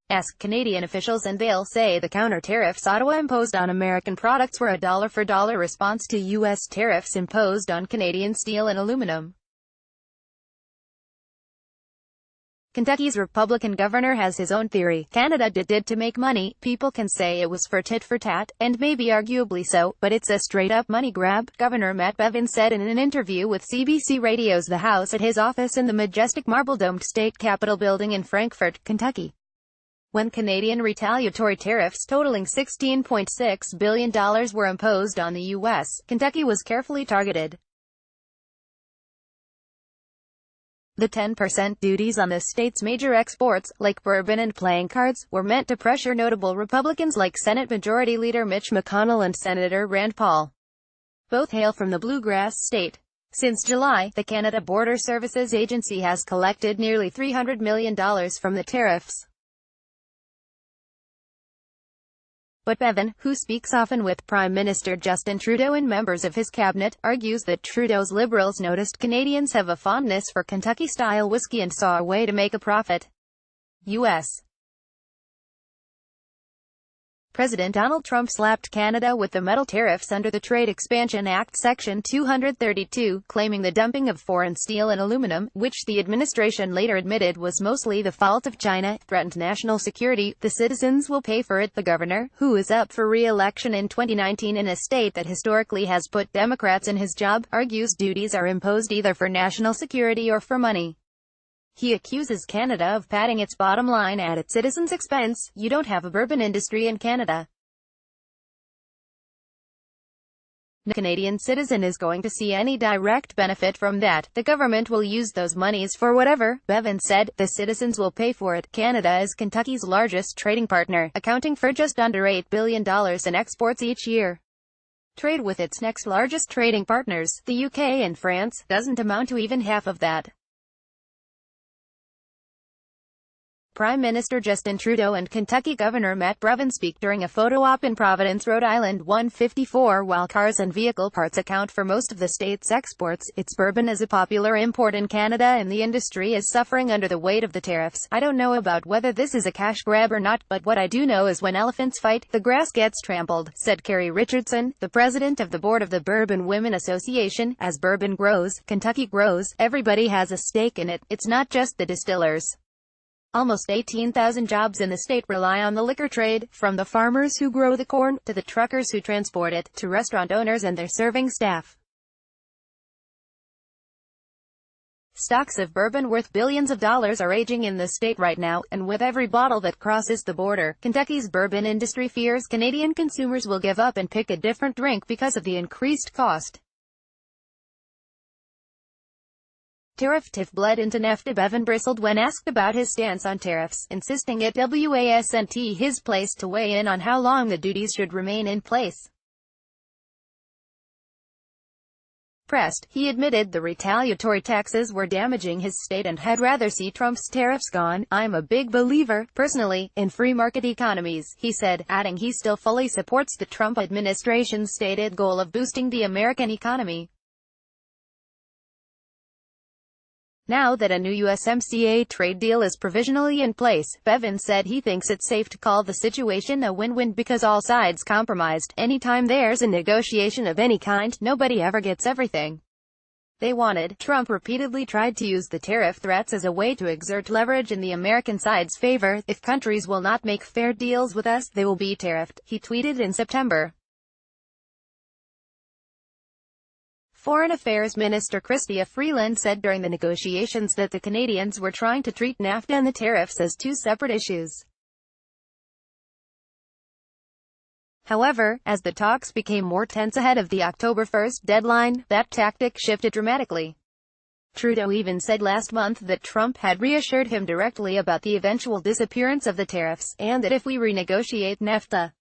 Ask Canadian officials and they'll say the counter-tariffs Ottawa imposed on American products were a dollar-for-dollar response to U.S. tariffs imposed on Canadian steel and aluminum. Kentucky's Republican governor has his own theory. Canada did to make money. People can say it was for tit-for-tat, and maybe arguably so, but it's a straight-up money grab, Governor Matt Bevin said in an interview with CBC Radios The House at his office in the majestic marble-domed state capitol building in Frankfort, Kentucky. When Canadian retaliatory tariffs totaling $16.6 billion were imposed on the U.S., Kentucky was carefully targeted. The 10% duties on the state's major exports, like bourbon and playing cards, were meant to pressure notable Republicans like Senate Majority Leader Mitch McConnell and Senator Rand Paul. Both hail from the bluegrass state. Since July, the Canada Border Services Agency has collected nearly $300 million from the tariffs. But Bevin, who speaks often with Prime Minister Justin Trudeau and members of his cabinet, argues that Trudeau's Liberals noticed Canadians have a fondness for Kentucky-style whiskey and saw a way to make a profit. U.S. President Donald Trump slapped Canada with the metal tariffs under the Trade Expansion Act Section 232, claiming the dumping of foreign steel and aluminum, which the administration later admitted was mostly the fault of China, threatened national security. The citizens will pay for it, the governor, who is up for re-election in 2019 in a state that historically has put Democrats in his job, argues duties are imposed either for national security or for money. He accuses Canada of padding its bottom line at its citizens' expense. You don't have a bourbon industry in Canada. No Canadian citizen is going to see any direct benefit from that. The government will use those monies for whatever, Bevin said. The citizens will pay for it. Canada is Kentucky's largest trading partner, accounting for just under $8 billion in exports each year. Trade with its next largest trading partners, the UK and France, doesn't amount to even half of that. Prime Minister Justin Trudeau and Kentucky Governor Matt Bevin speak during a photo op in Providence, Rhode Island. 154. While cars and vehicle parts account for most of the state's exports, its bourbon is a popular import in Canada and the industry is suffering under the weight of the tariffs. I don't know about whether this is a cash grab or not, but what I do know is when elephants fight, the grass gets trampled, said Carrie Richardson, the president of the board of the Bourbon Women Association. As bourbon grows, Kentucky grows, everybody has a stake in it. It's not just the distillers. Almost 18,000 jobs in the state rely on the liquor trade, from the farmers who grow the corn, to the truckers who transport it, to restaurant owners and their serving staff. Stocks of bourbon worth billions of dollars are aging in the state right now, and with every bottle that crosses the border, Kentucky's bourbon industry fears Canadian consumers will give up and pick a different drink because of the increased cost. Tariff tiff bled into NAFTA. Bevin bristled when asked about his stance on tariffs, insisting it wasn't his place to weigh in on how long the duties should remain in place. Pressed, he admitted the retaliatory taxes were damaging his state and had rather see Trump's tariffs gone. I'm a big believer, personally, in free market economies, he said, adding he still fully supports the Trump administration's stated goal of boosting the American economy. Now that a new USMCA trade deal is provisionally in place, Bevin said he thinks it's safe to call the situation a win-win because all sides compromised. Anytime there's a negotiation of any kind, nobody ever gets everything they wanted. Trump repeatedly tried to use the tariff threats as a way to exert leverage in the American side's favor. If countries will not make fair deals with us, they will be tariffed, he tweeted in September. Foreign Affairs Minister Chrystia Freeland said during the negotiations that the Canadians were trying to treat NAFTA and the tariffs as two separate issues. However, as the talks became more tense ahead of the October 1 deadline, that tactic shifted dramatically. Trudeau even said last month that Trump had reassured him directly about the eventual disappearance of the tariffs, and that if we renegotiate NAFTA,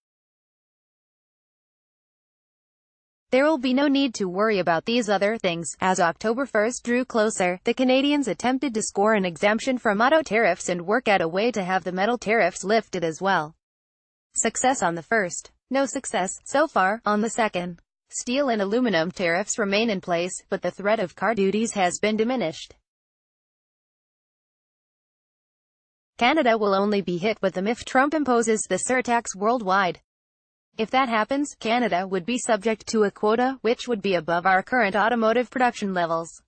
there will be no need to worry about these other things. As October 1 drew closer, the Canadians attempted to score an exemption from auto tariffs and work out a way to have the metal tariffs lifted as well. Success on the first. No success, so far, on the second. Steel and aluminum tariffs remain in place, but the threat of car duties has been diminished. Canada will only be hit with them if Trump imposes the surtax worldwide. If that happens, Canada would be subject to a quota, which would be above our current automotive production levels.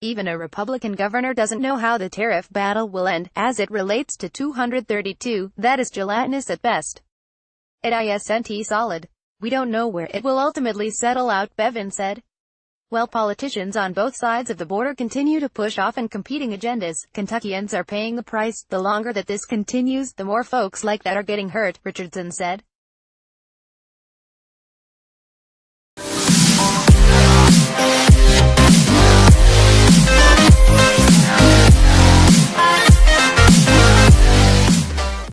Even a Republican governor doesn't know how the tariff battle will end, as it relates to 232, that is gelatinous at best. It isn't solid. We don't know where it will ultimately settle out, Bevin said. While politicians on both sides of the border continue to push often competing agendas, Kentuckians are paying the price. The longer that this continues, the more folks like that are getting hurt, Richardson said.